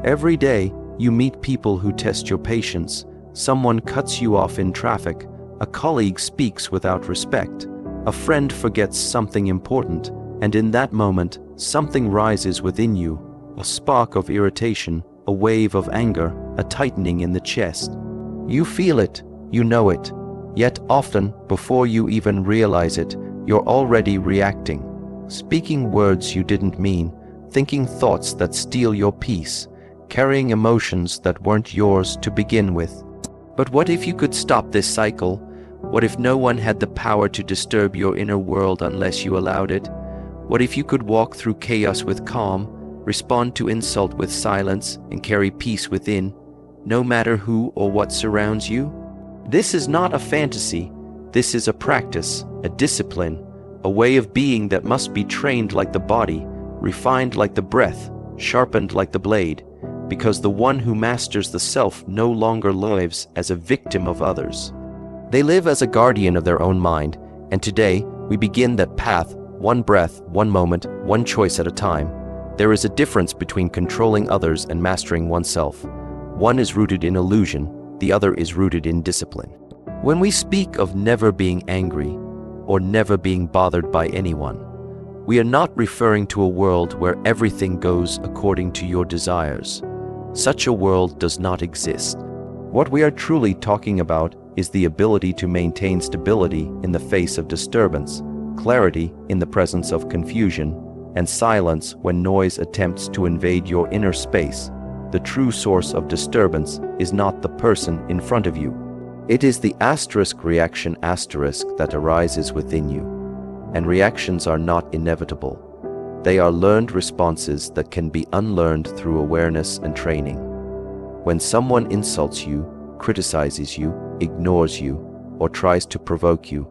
Every day, you meet people who test your patience. Someone cuts you off in traffic. A colleague speaks without respect. A friend forgets something important, and in that moment, something rises within you. A spark of irritation, a wave of anger, a tightening in the chest. You feel it, you know it, yet often, before you even realize it, you're already reacting. Speaking words you didn't mean, thinking thoughts that steal your peace, carrying emotions that weren't yours to begin with. But what if you could stop this cycle? What if no one had the power to disturb your inner world unless you allowed it? What if you could walk through chaos with calm, respond to insult with silence, and carry peace within, no matter who or what surrounds you? This is not a fantasy. This is a practice, a discipline, a way of being that must be trained like the body, refined like the breath, sharpened like the blade, because the one who masters the self no longer lives as a victim of others. They live as a guardian of their own mind, and today we begin that path, one breath, one moment, one choice at a time. There is a difference between controlling others and mastering oneself. One is rooted in illusion, the other is rooted in discipline. When we speak of never being angry or never being bothered by anyone, we are not referring to a world where everything goes according to your desires. Such a world does not exist. What we are truly talking about is the ability to maintain stability in the face of disturbance, clarity in the presence of confusion, and silence when noise attempts to invade your inner space. The true source of disturbance is not the person in front of you. It is the reaction that arises within you. And reactions are not inevitable. They are learned responses that can be unlearned through awareness and training. When someone insults you, criticizes you, ignores you, or tries to provoke you,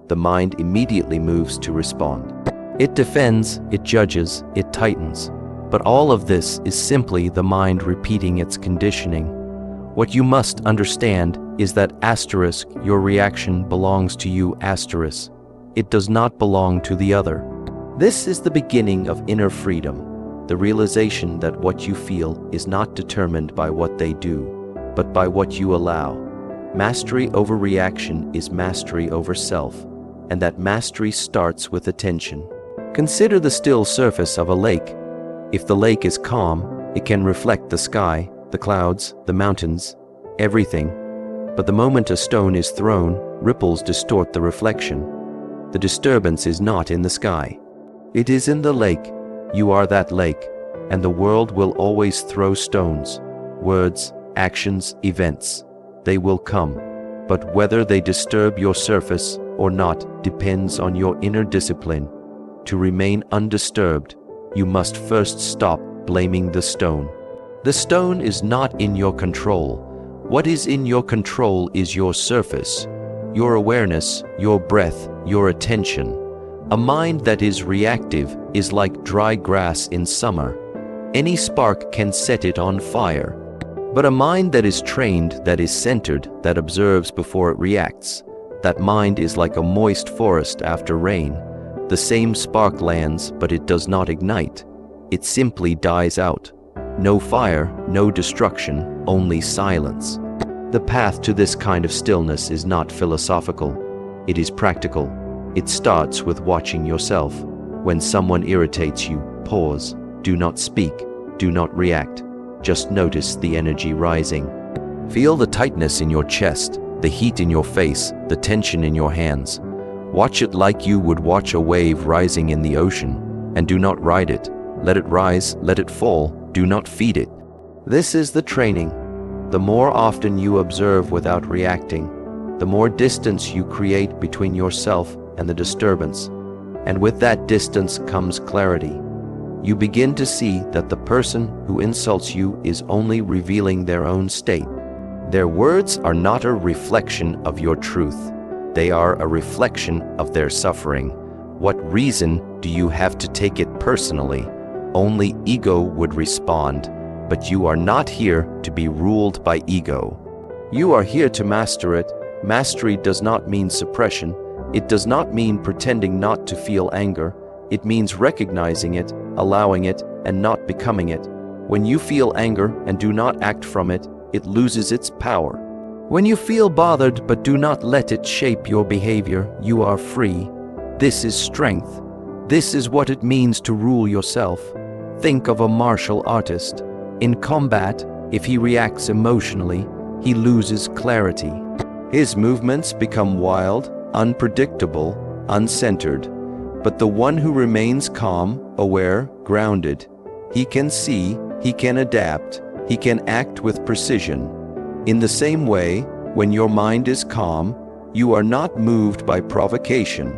the mind immediately moves to respond. It defends, it judges, it tightens. But all of this is simply the mind repeating its conditioning. What you must understand is that your reaction belongs to you It does not belong to the other. This is the beginning of inner freedom, the realization that what you feel is not determined by what they do, but by what you allow. Mastery over reaction is mastery over self, and that mastery starts with attention. Consider the still surface of a lake. If the lake is calm, it can reflect the sky, the clouds, the mountains, everything. But the moment a stone is thrown, ripples distort the reflection. The disturbance is not in the sky. It is in the lake. You are that lake, and the world will always throw stones, words, actions, events. They will come, but whether they disturb your surface or not depends on your inner discipline. To remain undisturbed, you must first stop blaming the stone. The stone is not in your control. What is in your control is your surface, your awareness, your breath, your attention. A mind that is reactive is like dry grass in summer. Any spark can set it on fire. But a mind that is trained, that is centered, that observes before it reacts, that mind is like a moist forest after rain. The same spark lands, but it does not ignite. It simply dies out. No fire, no destruction, only silence. The path to this kind of stillness is not philosophical. It is practical. It starts with watching yourself. When someone irritates you, pause. Do not speak. Do not react. Just notice the energy rising. Feel the tightness in your chest, the heat in your face, the tension in your hands. Watch it like you would watch a wave rising in the ocean, and do not ride it. Let it rise, let it fall. Do not feed it. This is the training. The more often you observe without reacting, the more distance you create between yourself and the disturbance. And with that distance comes clarity. You begin to see that the person who insults you is only revealing their own state. Their words are not a reflection of your truth. They are a reflection of their suffering. What reason do you have to take it personally? Only ego would respond, but you are not here to be ruled by ego. You are here to master it. Mastery does not mean suppression. It does not mean pretending not to feel anger. It means recognizing it, allowing it, and not becoming it. When you feel anger and do not act from it, it loses its power. When you feel bothered but do not let it shape your behavior, you are free. This is strength. This is what it means to rule yourself. Think of a martial artist. In combat, if he reacts emotionally, he loses clarity. His movements become wild, unpredictable, uncentered. But the one who remains calm, aware, grounded, he can see, he can adapt, he can act with precision. In the same way, when your mind is calm, you are not moved by provocation.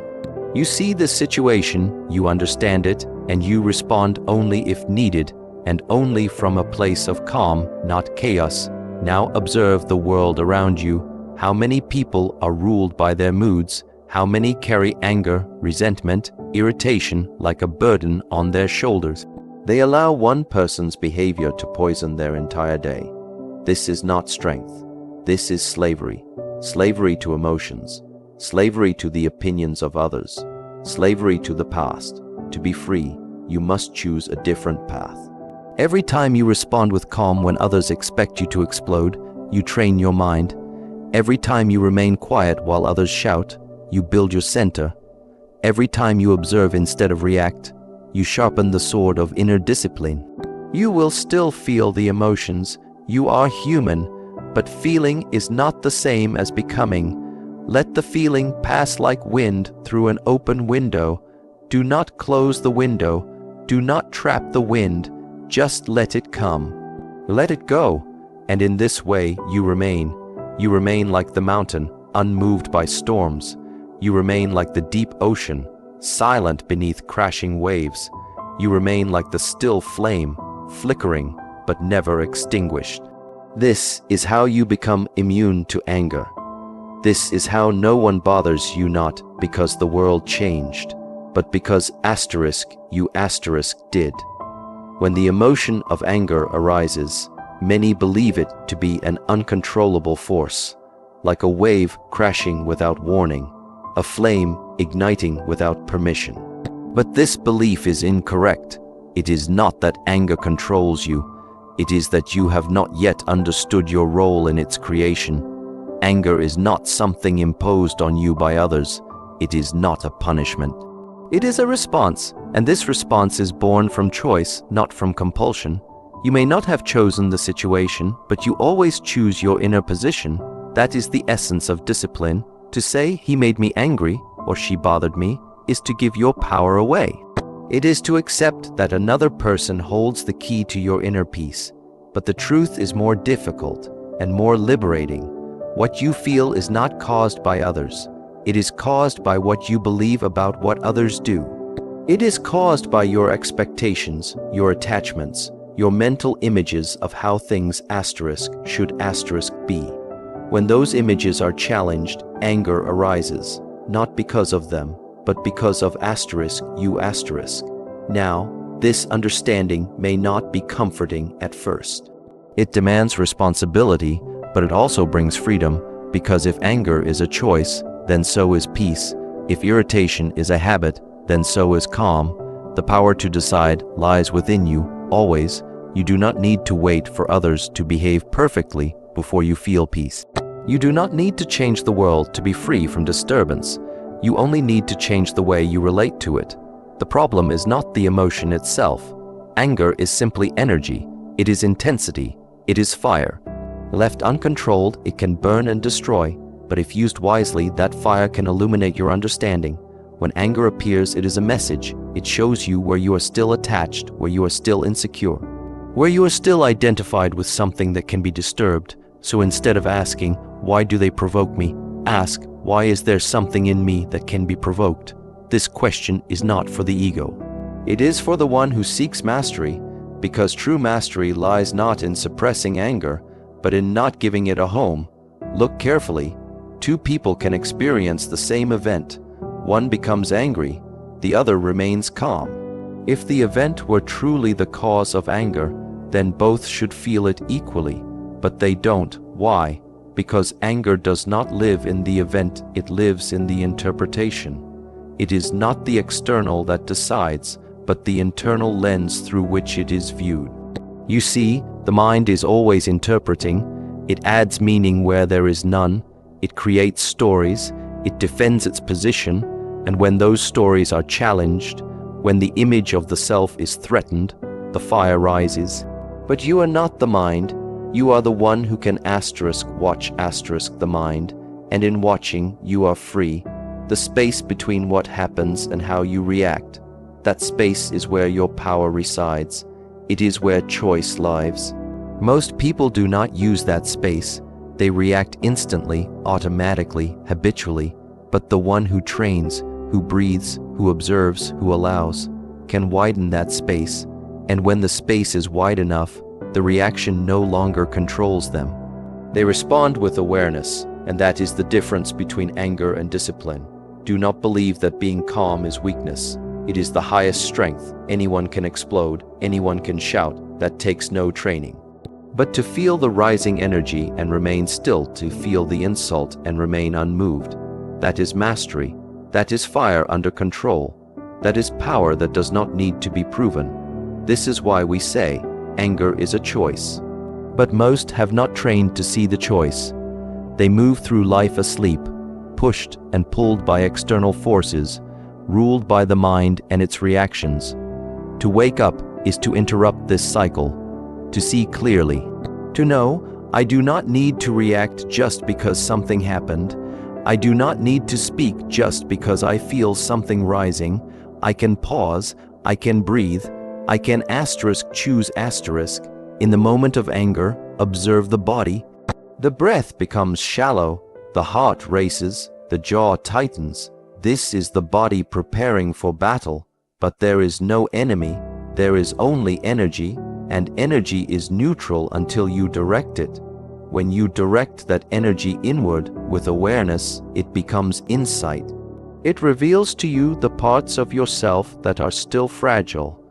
You see the situation, you understand it, and you respond only if needed, and only from a place of calm, not chaos. Now observe the world around you. How many people are ruled by their moods? How many carry anger, resentment, irritation like a burden on their shoulders? They allow one person's behavior to poison their entire day. This is not strength. This is slavery. Slavery to emotions. Slavery to the opinions of others. Slavery to the past. To be free, you must choose a different path. Every time you respond with calm when others expect you to explode, you train your mind. Every time you remain quiet while others shout, you build your center. Every time you observe instead of react, you sharpen the sword of inner discipline. You will still feel the emotions. You are human, but feeling is not the same as becoming. Let the feeling pass like wind through an open window. Do not close the window. Do not trap the wind. Just let it come. Let it go. And in this way you remain. You remain like the mountain, unmoved by storms. You remain like the deep ocean, silent beneath crashing waves. You remain like the still flame, flickering but never extinguished. This is how you become immune to anger. This is how no one bothers you, not because the world changed, but because you did. When the emotion of anger arises, many believe it to be an uncontrollable force, like a wave crashing without warning, a flame igniting without permission. But this belief is incorrect. It is not that anger controls you. It is that you have not yet understood your role in its creation. Anger is not something imposed on you by others. It is not a punishment. It is a response, and this response is born from choice, not from compulsion. You may not have chosen the situation, but you always choose your inner position. That is the essence of discipline. To say, he made me angry, or she bothered me, is to give your power away. It is to accept that another person holds the key to your inner peace. But the truth is more difficult and more liberating. What you feel is not caused by others. It is caused by what you believe about what others do. It is caused by your expectations, your attachments, your mental images of how things should be. When those images are challenged, anger arises, not because of them, but because of you. Now, this understanding may not be comforting at first. It demands responsibility, but it also brings freedom, because if anger is a choice, then so is peace. If irritation is a habit, then so is calm. The power to decide lies within you, always. You do not need to wait for others to behave perfectly before you feel peace. You do not need to change the world to be free from disturbance. You only need to change the way you relate to it. The problem is not the emotion itself. Anger is simply energy. It is intensity. It is fire. Left uncontrolled, it can burn and destroy. But if used wisely, that fire can illuminate your understanding. When anger appears, it is a message. It shows you where you are still attached, where you are still insecure, where you are still identified with something that can be disturbed. So instead of asking, why do they provoke me? Ask, why is there something in me that can be provoked? This question is not for the ego. It is for the one who seeks mastery, because true mastery lies not in suppressing anger, but in not giving it a home. Look carefully. Two people can experience the same event. One becomes angry, the other remains calm. If the event were truly the cause of anger, then both should feel it equally, but they don't. Why? Because anger does not live in the event, it lives in the interpretation. It is not the external that decides, but the internal lens through which it is viewed. You see, the mind is always interpreting. It adds meaning where there is none. It creates stories. It defends its position. And when those stories are challenged, when the image of the self is threatened, the fire rises. But you are not the mind. You are the one who can watch the mind. And in watching, you are free. The space between what happens and how you react. That space is where your power resides. It is where choice lives. Most people do not use that space. They react instantly, automatically, habitually. But the one who trains, who breathes, who observes, who allows, can widen that space. And when the space is wide enough, the reaction no longer controls them. They respond with awareness, and that is the difference between anger and discipline. Do not believe that being calm is weakness. It is the highest strength. Anyone can explode, anyone can shout. That takes no training. But to feel the rising energy and remain still, to feel the insult and remain unmoved, that is mastery. That is fire under control. That is power that does not need to be proven. This is why we say, anger is a choice. But most have not trained to see the choice. They move through life asleep, pushed and pulled by external forces, ruled by the mind and its reactions. To wake up is to interrupt this cycle, to see clearly, to know, I do not need to react just because something happened. I do not need to speak just because I feel something rising. I can pause, I can breathe, I can choose *. In the moment of anger, observe the body. The breath becomes shallow, the heart races, the jaw tightens. This is the body preparing for battle, but there is no enemy, there is only energy, and energy is neutral until you direct it. When you direct that energy inward with awareness, it becomes insight. It reveals to you the parts of yourself that are still fragile,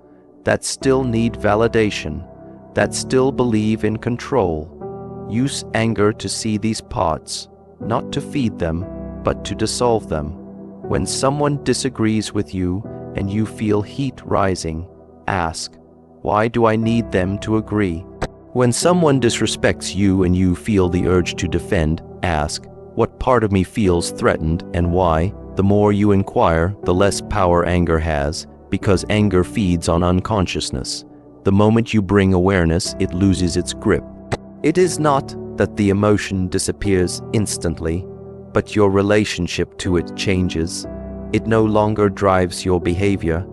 that still need validation, that still believe in control. Use anger to see these parts, not to feed them, but to dissolve them. When someone disagrees with you and you feel heat rising, ask, why do I need them to agree? When someone disrespects you and you feel the urge to defend, ask, what part of me feels threatened and why? The more you inquire, the less power anger has, because anger feeds on unconsciousness. The moment you bring awareness, it loses its grip. It is not that the emotion disappears instantly, but your relationship to it changes. It no longer drives your behavior.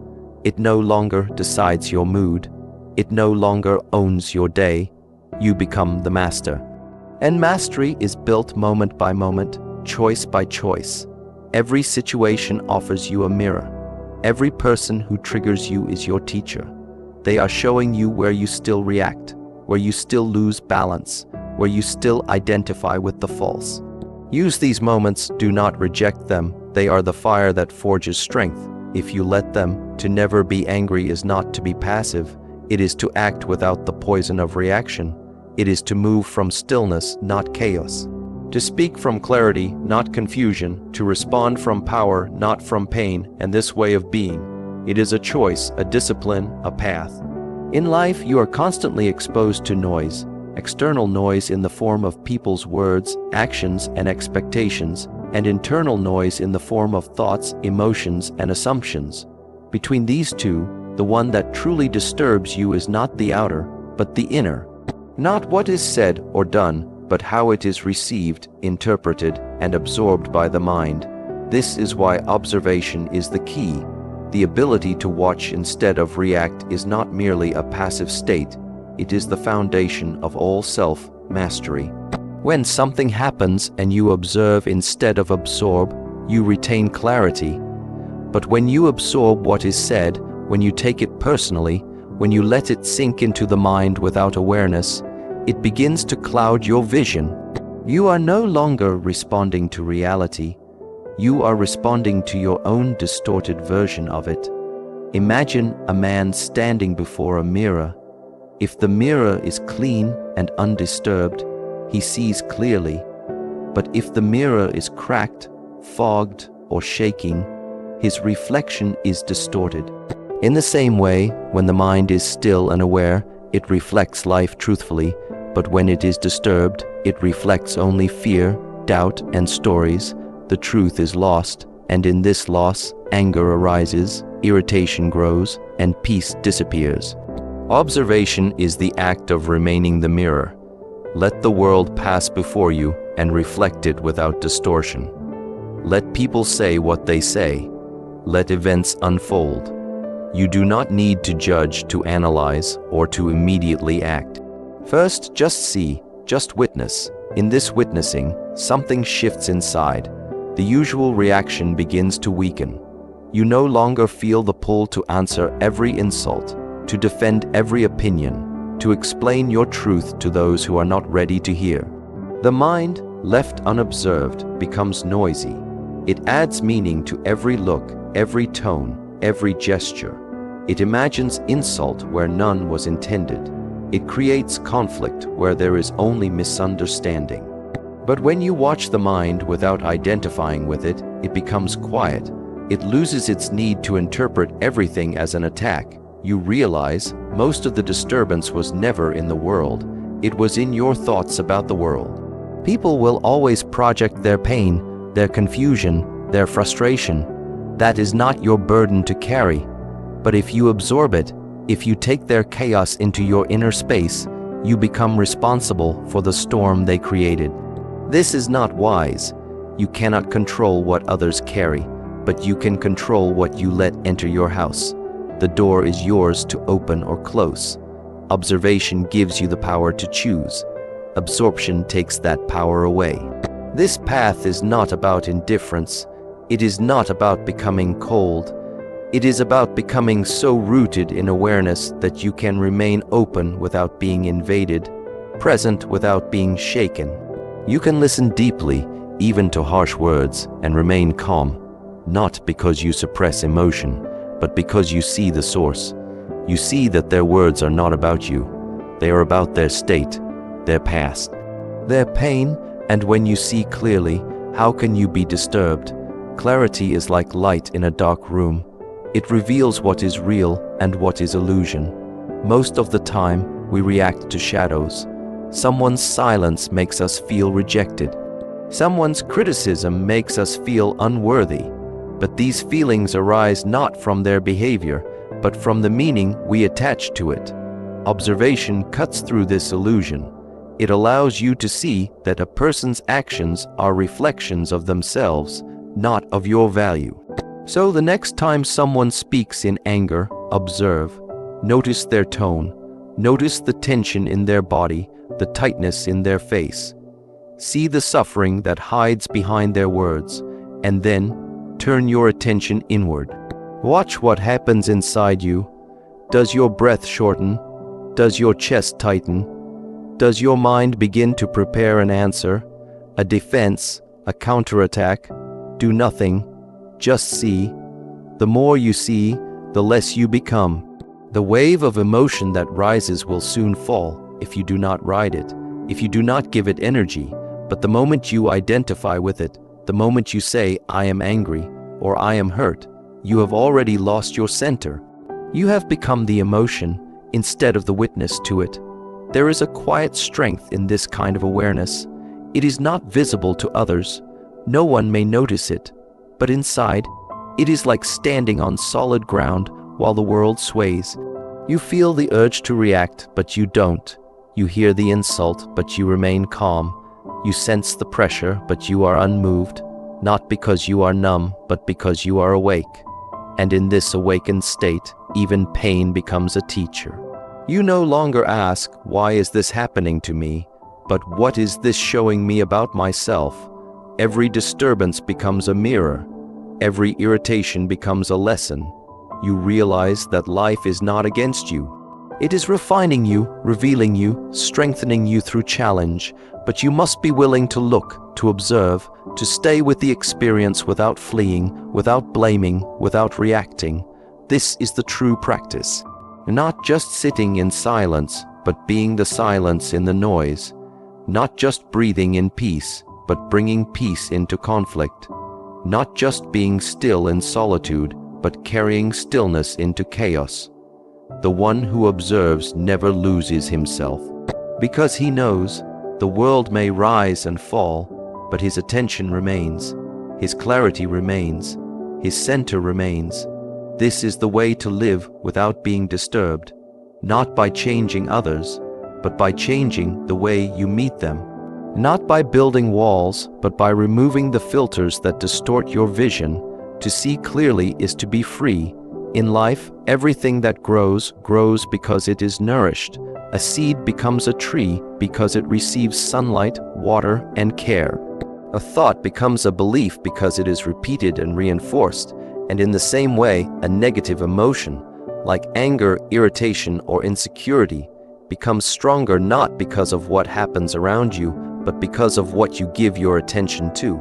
It no longer decides your mood. It no longer owns your day. You become the master. And mastery is built moment by moment, choice by choice. Every situation offers you a mirror. Every person who triggers you is your teacher. They are showing you where you still react, where you still lose balance, where you still identify with the false. Use these moments, do not reject them. They are the fire that forges strength. If you let them, to never be angry is not to be passive. It is to act without the poison of reaction. It is to move from stillness, not chaos. To speak from clarity, not confusion. To respond from power, not from pain. And this way of being, it is a choice, a discipline, a path. In life, you are constantly exposed to noise. External noise in the form of people's words, actions, and expectations, and internal noise in the form of thoughts, emotions, and assumptions. Between these two, the one that truly disturbs you is not the outer, but the inner. Not what is said or done, but how it is received, interpreted, and absorbed by the mind. This is why observation is the key. The ability to watch instead of react is not merely a passive state. It is the foundation of all self-mastery. When something happens and you observe instead of absorb, you retain clarity. But when you absorb what is said, when you take it personally, when you let it sink into the mind without awareness, it begins to cloud your vision. You are no longer responding to reality. You are responding to your own distorted version of it. Imagine a man standing before a mirror. If the mirror is clean and undisturbed, he sees clearly. But if the mirror is cracked, fogged, or shaking, his reflection is distorted. In the same way, when the mind is still and aware, it reflects life truthfully, but when it is disturbed, it reflects only fear, doubt, and stories. The truth is lost, and in this loss, anger arises, irritation grows, and peace disappears. Observation is the act of remaining the mirror. Let the world pass before you and reflect it without distortion. Let people say what they say. Let events unfold. You do not need to judge, to analyze, or to immediately act. First, just see, just witness. In this witnessing, something shifts inside. The usual reaction begins to weaken. You no longer feel the pull to answer every insult, to defend every opinion, to explain your truth to those who are not ready to hear. The mind, left unobserved, becomes noisy. It adds meaning to every look, every tone, every gesture. It imagines insult where none was intended. It creates conflict where there is only misunderstanding. But when you watch the mind without identifying with it, it becomes quiet. It loses its need to interpret everything as an attack. You realize most of the disturbance was never in the world. It was in your thoughts about the world. People will always project their pain, their confusion, their frustration. That is not your burden to carry. But if you absorb it, if you take their chaos into your inner space, you become responsible for the storm they created. This is not wise. You cannot control what others carry, but you can control what you let enter your house. The door is yours to open or close. Observation gives you the power to choose. Absorption takes that power away. This path is not about indifference. It is not about becoming cold. It is about becoming so rooted in awareness that you can remain open without being invaded, present without being shaken. You can listen deeply, even to harsh words, and remain calm, not because you suppress emotion, but because you see the source. You see that their words are not about you. They are about their state, their past, their pain, and when you see clearly, how can you be disturbed? Clarity is like light in a dark room. It reveals what is real and what is illusion. Most of the time, we react to shadows. Someone's silence makes us feel rejected. Someone's criticism makes us feel unworthy. But these feelings arise not from their behavior, but from the meaning we attach to it. Observation cuts through this illusion. It allows you to see that a person's actions are reflections of themselves, not of your value. So the next time someone speaks in anger, observe. Notice their tone. Notice the tension in their body, the tightness in their face. See the suffering that hides behind their words, and then turn your attention inward. Watch what happens inside you. Does your breath shorten? Does your chest tighten? Does your mind begin to prepare an answer, a defense, a counterattack? Do nothing. Just see. The more you see, the less you become. The wave of emotion that rises will soon fall if you do not ride it, if you do not give it energy. But the moment you identify with it, the moment you say, I am angry, or I am hurt, you have already lost your center. You have become the emotion instead of the witness to it. There is a quiet strength in this kind of awareness. It is not visible to others. No one may notice it. But inside, it is like standing on solid ground while the world sways. You feel the urge to react, but you don't. You hear the insult, but you remain calm. You sense the pressure, but you are unmoved, not because you are numb, but because you are awake. And in this awakened state, even pain becomes a teacher. You no longer ask, why is this happening to me? But what is this showing me about myself? Every disturbance becomes a mirror. Every irritation becomes a lesson. You realize that life is not against you. It is refining you, revealing you, strengthening you through challenge. But you must be willing to look, to observe, to stay with the experience without fleeing, without blaming, without reacting. This is the true practice. Not just sitting in silence, but being the silence in the noise. Not just breathing in peace, but bringing peace into conflict. Not just being still in solitude, but carrying stillness into chaos. The one who observes never loses himself. Because he knows the world may rise and fall, but his attention remains, his clarity remains, his center remains. This is the way to live without being disturbed, not by changing others, but by changing the way you meet them. Not by building walls, but by removing the filters that distort your vision. To see clearly is to be free. In life, everything that grows, grows because it is nourished. A seed becomes a tree because it receives sunlight, water, and care. A thought becomes a belief because it is repeated and reinforced. And in the same way, a negative emotion, like anger, irritation, or insecurity, becomes stronger not because of what happens around you, but because of what you give your attention to.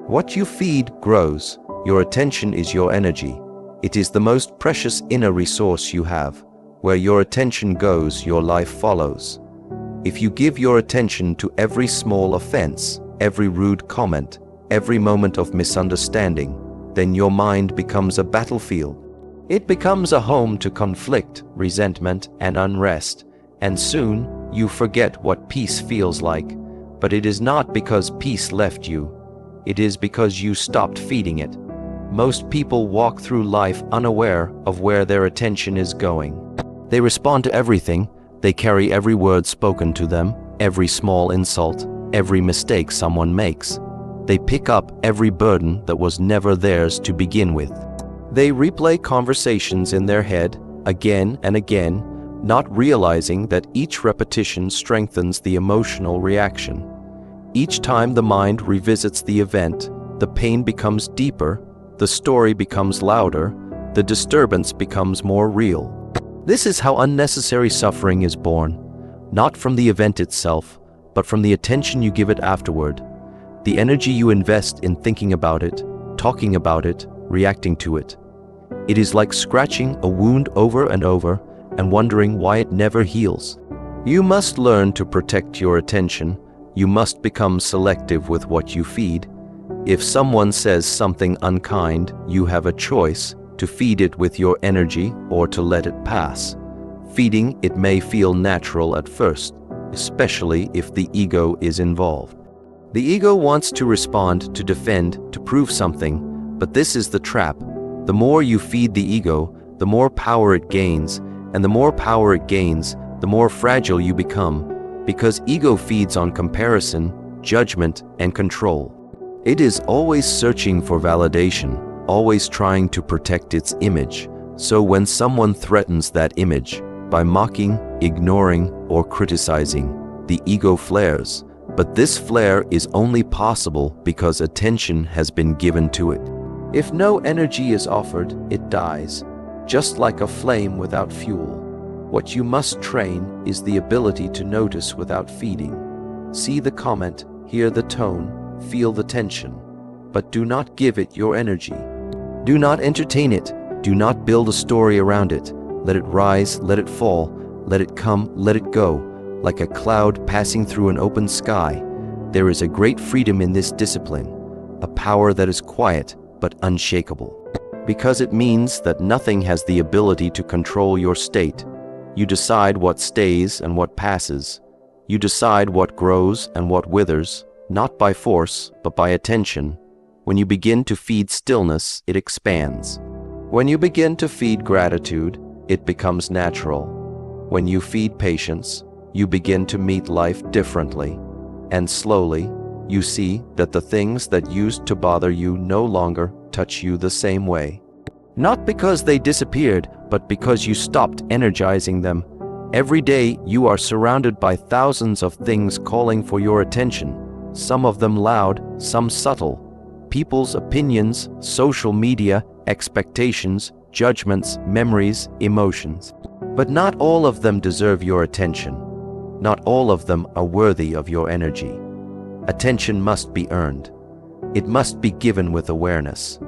What you feed grows. Your attention is your energy. It is the most precious inner resource you have. Where your attention goes, your life follows. If you give your attention to every small offense, every rude comment, every moment of misunderstanding, then your mind becomes a battlefield. It becomes a home to conflict, resentment, and unrest. And soon, you forget what peace feels like. But it is not because peace left you. It is because you stopped feeding it. Most people walk through life unaware of where their attention is going. They respond to everything. They carry every word spoken to them, every small insult, every mistake someone makes. They pick up every burden that was never theirs to begin with. They replay conversations in their head again and again, not realizing that each repetition strengthens the emotional reaction. Each time the mind revisits the event, the pain becomes deeper, the story becomes louder, the disturbance becomes more real. This is how unnecessary suffering is born, not from the event itself, but from the attention you give it afterward, the energy you invest in thinking about it, talking about it, reacting to it. It is like scratching a wound over and over and wondering why it never heals. You must learn to protect your attention. You must become selective with what you feed. If someone says something unkind, you have a choice to feed it with your energy or to let it pass. Feeding it may feel natural at first, especially if the ego is involved. The ego wants to respond, to defend, to prove something, but this is the trap. The more you feed the ego, the more power it gains, and the more power it gains, the more fragile you become, because ego feeds on comparison, judgment, and control. It is always searching for validation, always trying to protect its image. So when someone threatens that image by mocking, ignoring, or criticizing, the ego flares. But this flare is only possible because attention has been given to it. If no energy is offered, it dies, just like a flame without fuel. What you must train is the ability to notice without feeding. See the comment, hear the tone, feel the tension, but do not give it your energy. Do not entertain it. Do not build a story around it. Let it rise, let it fall, let it come, let it go, like a cloud passing through an open sky. There is a great freedom in this discipline, a power that is quiet but unshakable, because it means that nothing has the ability to control your state. You decide what stays and what passes. You decide what grows and what withers, not by force, but by attention. When you begin to feed stillness, it expands. When you begin to feed gratitude, it becomes natural. When you feed patience, you begin to meet life differently. And slowly, you see that the things that used to bother you no longer touch you the same way. Not because they disappeared, but because you stopped energizing them. Every day, you are surrounded by thousands of things calling for your attention, some of them loud, some subtle. People's opinions, social media, expectations, judgments, memories, emotions. But not all of them deserve your attention. Not all of them are worthy of your energy. Attention must be earned. It must be given with awareness.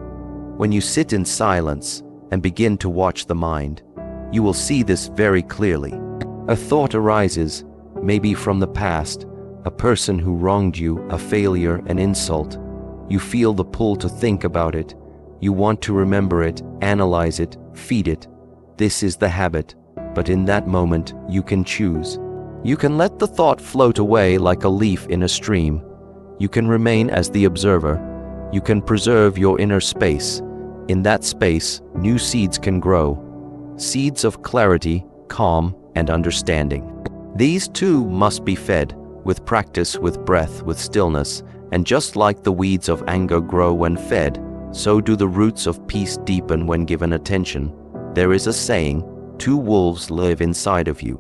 When you sit in silence and begin to watch the mind, you will see this very clearly. A thought arises, maybe from the past, a person who wronged you, a failure, an insult. You feel the pull to think about it. You want to remember it, analyze it, feed it. This is the habit. but in that moment you can choose. You can let the thought float away like a leaf in a stream. You can remain as the observer. You can preserve your inner space. In that space, new seeds can grow. Seeds of clarity, calm, and understanding. These too must be fed, with practice, with breath, with stillness, and just like the weeds of anger grow when fed, so do the roots of peace deepen when given attention. There is a saying, 2 wolves live inside of you.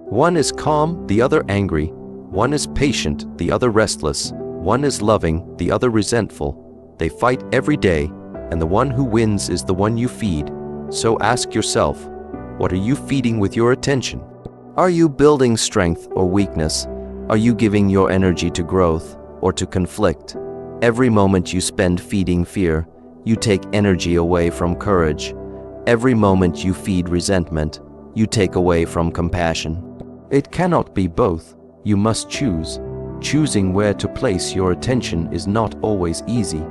One is calm, the other angry. One is patient, the other restless. One is loving, the other resentful. They fight every day, and the one who wins is the one you feed. So ask yourself, what are you feeding with your attention? Are you building strength or weakness? Are you giving your energy to growth or to conflict? Every moment you spend feeding fear, you take energy away from courage. Every moment you feed resentment, you take away from compassion. It cannot be both. You must choose. Choosing where to place your attention is not always easy,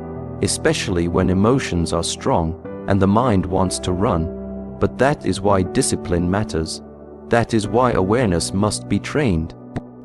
especially when emotions are strong and the mind wants to run. But that is why discipline matters. That is why awareness must be trained.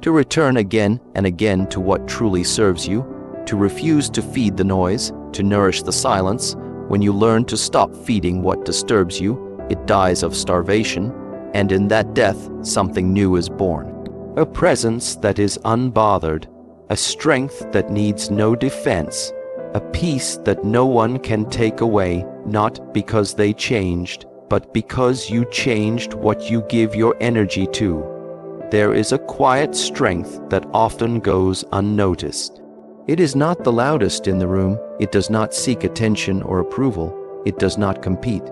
To return again and again to what truly serves you, to refuse to feed the noise, to nourish the silence. When you learn to stop feeding what disturbs you, it dies of starvation, and in that death, something new is born. A presence that is unbothered, a strength that needs no defense, a peace that no one can take away, not because they changed, but because you changed what you give your energy to. There is a quiet strength that often goes unnoticed. It is not the loudest in the room. It does not seek attention or approval. It does not compete.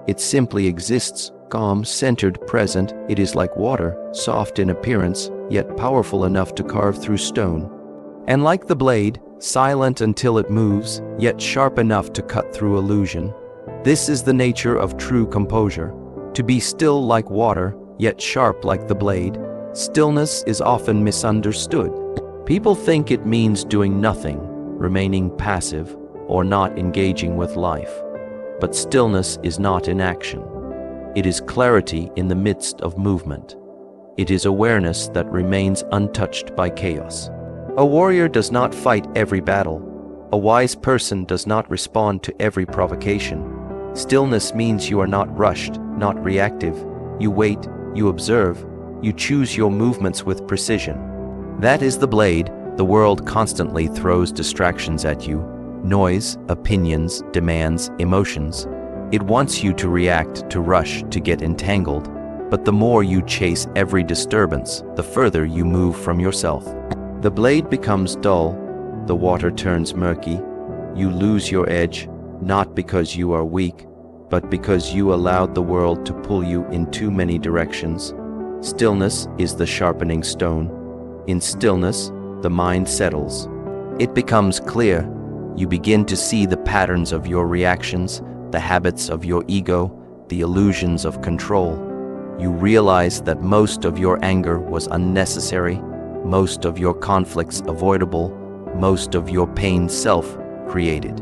It simply exists, calm, centered, present. It is like water, soft in appearance, yet powerful enough to carve through stone. And like the blade, silent until it moves, yet sharp enough to cut through illusion. This is the nature of true composure. To be still like water, yet sharp like the blade. Stillness is often misunderstood. People think it means doing nothing, remaining passive, or not engaging with life. But stillness is not inaction. It is clarity in the midst of movement. It is awareness that remains untouched by chaos. A warrior does not fight every battle. A wise person does not respond to every provocation. Stillness means you are not rushed, not reactive. You wait, you observe, you choose your movements with precision. That is the blade. The world constantly throws distractions at you. Noise, opinions, demands, emotions. It wants you to react, to rush, to get entangled. But the more you chase every disturbance, the further you move from yourself. The blade becomes dull. The water turns murky. You lose your edge, not because you are weak, but because you allowed the world to pull you in too many directions. Stillness is the sharpening stone. In stillness, the mind settles. It becomes clear. You begin to see the patterns of your reactions, the habits of your ego, the illusions of control. You realize that most of your anger was unnecessary, most of your conflicts avoidable, most of your pain self-created.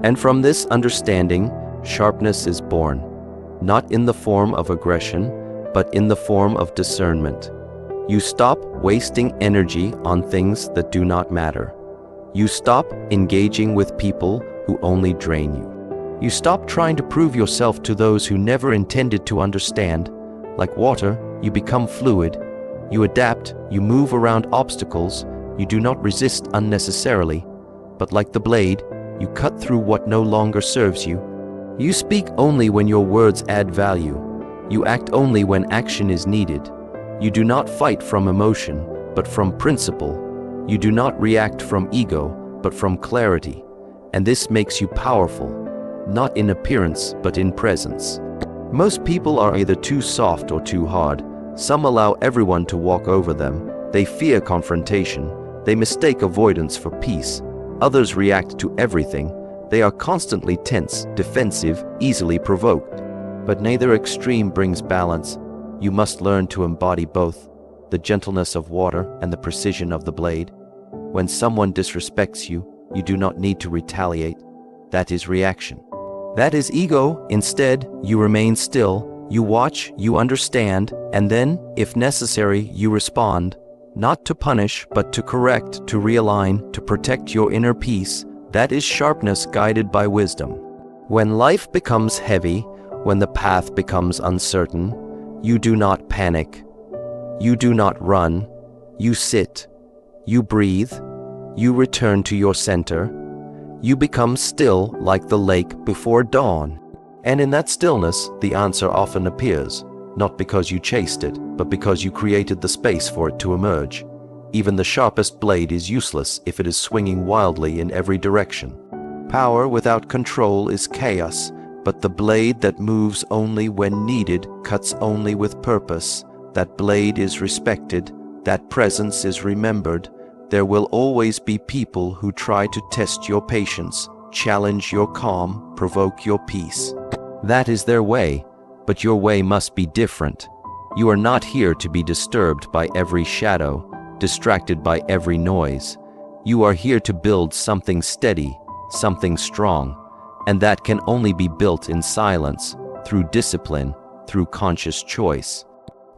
And from this understanding, sharpness is born, not in the form of aggression, but in the form of discernment. You stop wasting energy on things that do not matter. You stop engaging with people who only drain you. You stop trying to prove yourself to those who never intended to understand. Like water, you become fluid. You adapt, you move around obstacles, you do not resist unnecessarily. But like the blade, you cut through what no longer serves you. You speak only when your words add value. You act only when action is needed. You do not fight from emotion, but from principle. You do not react from ego, but from clarity. And this makes you powerful, not in appearance, but in presence. Most people are either too soft or too hard. Some allow everyone to walk over them. They fear confrontation. They mistake avoidance for peace. Others react to everything. They are constantly tense, defensive, easily provoked. But neither extreme brings balance. You must learn to embody both, the gentleness of water and the precision of the blade. When someone disrespects you, you do not need to retaliate. That is reaction. That is ego. Instead, you remain still, You watch, you understand, and then, if necessary, you respond. Not to punish, but to correct, to realign, to protect your inner peace. That is sharpness guided by wisdom. When life becomes heavy, when the path becomes uncertain, you do not panic. You do not run. You sit. You breathe. You return to your center. You become still like the lake before dawn. And in that stillness, the answer often appears, not because you chased it, but because you created the space for it to emerge. Even the sharpest blade is useless if it is swinging wildly in every direction. Power without control is chaos, but the blade that moves only when needed cuts only with purpose. That blade is respected, that presence is remembered. There will always be people who try to test your patience, challenge your calm, provoke your peace. That is their way, but your way must be different. You are not here to be disturbed by every shadow, distracted by every noise. You are here to build something steady, something strong, and that can only be built in silence, through discipline, through conscious choice.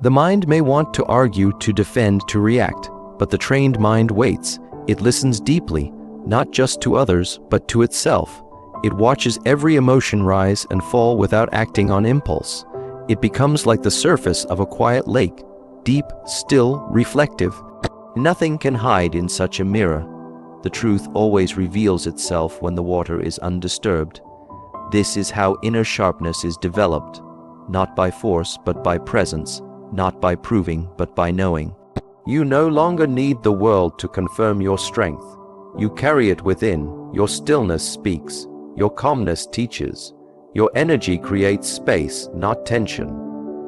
The mind may want to argue, to defend, to react, but the trained mind waits. It listens deeply, not just to others, but to itself. It watches every emotion rise and fall without acting on impulse. It becomes like the surface of a quiet lake, deep, still, reflective. Nothing can hide in such a mirror. The truth always reveals itself when the water is undisturbed. This is how inner sharpness is developed, not by force but by presence, not by proving but by knowing. You no longer need the world to confirm your strength. You carry it within. Your stillness speaks. Your calmness teaches. Your energy creates space, not tension.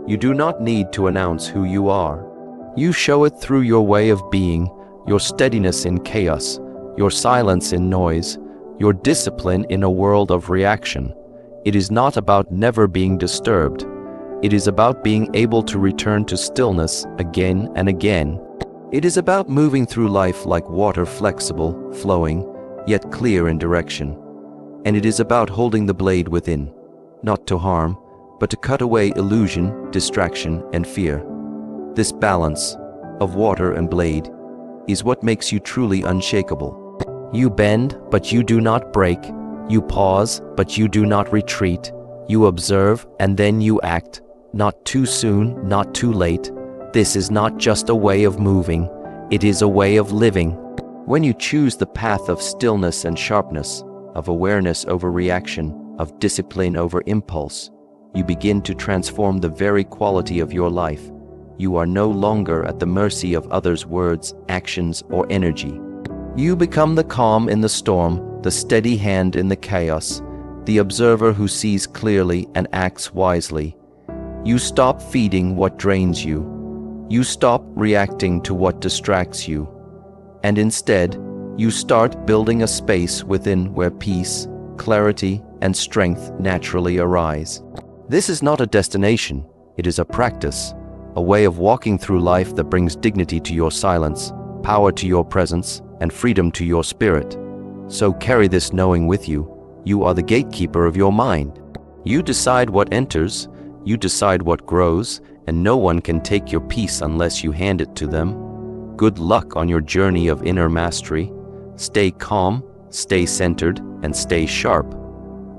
You do not need to announce who you are. You show it through your way of being, your steadiness in chaos, your silence in noise, your discipline in a world of reaction. It is not about never being disturbed. It is about being able to return to stillness again and again. It is about moving through life like water, flexible, flowing, yet clear in direction. And it is about holding the blade within, not to harm, but to cut away illusion, distraction, and fear. This balance of water and blade is what makes you truly unshakable. You bend, but you do not break. You pause, but you do not retreat. You observe, and then you act. Not too soon, not too late. This is not just a way of moving. It is a way of living. When you choose the path of stillness and sharpness, of awareness over reaction, of discipline over impulse, you begin to transform the very quality of your life. You are no longer at the mercy of others' words, actions, or energy. You become the calm in the storm, the steady hand in the chaos, the observer who sees clearly and acts wisely. You stop feeding what drains you. You stop reacting to what distracts you. And instead, you start building a space within where peace, clarity, and strength naturally arise. This is not a destination, it is a practice, a way of walking through life that brings dignity to your silence, power to your presence, and freedom to your spirit. So carry this knowing with you. You are the gatekeeper of your mind. You decide what enters, you decide what grows, and no one can take your peace unless you hand it to them. Good luck on your journey of inner mastery. Stay calm, stay centered, and stay sharp.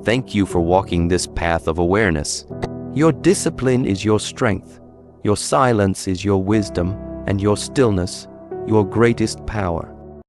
Thank you for walking this path of awareness. Your discipline is your strength. Your silence is your wisdom, and your stillness, your greatest power.